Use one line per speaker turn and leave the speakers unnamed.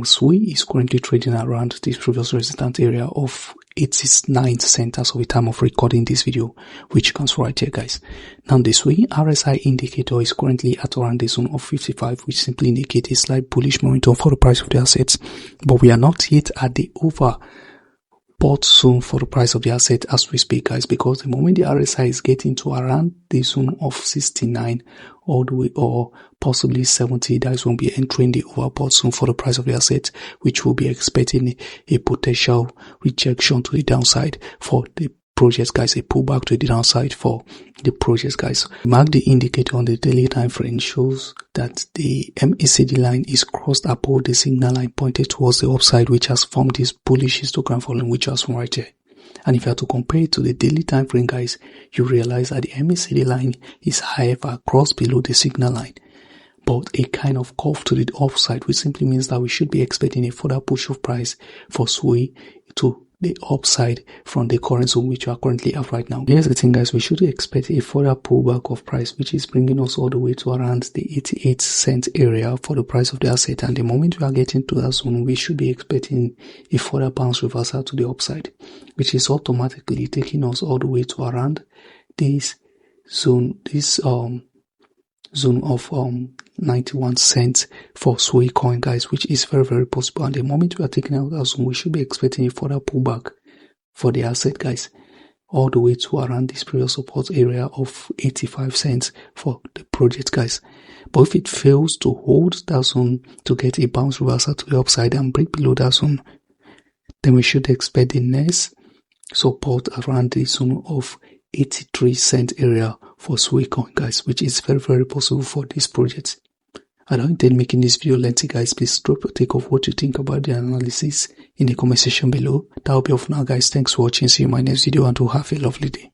SUI is currently trading around this previous resistance area of 89 cents as of the time of recording this video, which comes right here, guys. Now the SUI RSI indicator is currently at around the zone of 55, which simply indicates a slight bullish momentum for the price of the assets, but we are not yet at the overbought zone for the price of the asset as we speak, guys, because the moment the RSI is getting to around the zone of 69 all the way or possibly 70, that is when we are entering the overbought zone for the price of the asset, which will be expecting a potential rejection to the downside for the projects, guys, a pullback to the downside for the projects, guys. Mark the indicator on the daily time frame shows that the MACD line is crossed above the signal line pointed towards the upside, which has formed this bullish histogram following, which has right here. And if you have to compare it to the daily time frame, guys, you realize that the MACD line is however crossed below the signal line, but a kind of curve to the upside, which simply means that we should be expecting a further push of price for SUI to the upside from the current zone which we are currently at right now. Here's the thing, guys, we should expect a further pullback of price, which is bringing us all the way to around the 88 cent area for the price of the asset, and the moment we are getting to that zone, we should be expecting a further bounce reversal to the upside, which is automatically taking us all the way to around this zone, zone of 91 cents for SUI coin, guys, which is very, very possible. And the moment we are taking out that zone, we should be expecting a further pullback for the asset, guys, all the way to around this previous support area of 85 cents for the project, guys. But if it fails to hold that zone to get a bounce reversal to the upside and break below that zone, then we should expect the next support around the zone of 83 cent area for SUI coin, guys, which is very, very possible for this project. I don't intend making this video lengthy, guys. Please drop your take of what you think about the analysis in the comment section below. That will be all for now, guys. Thanks for watching. See you in my next video, and to have a lovely day.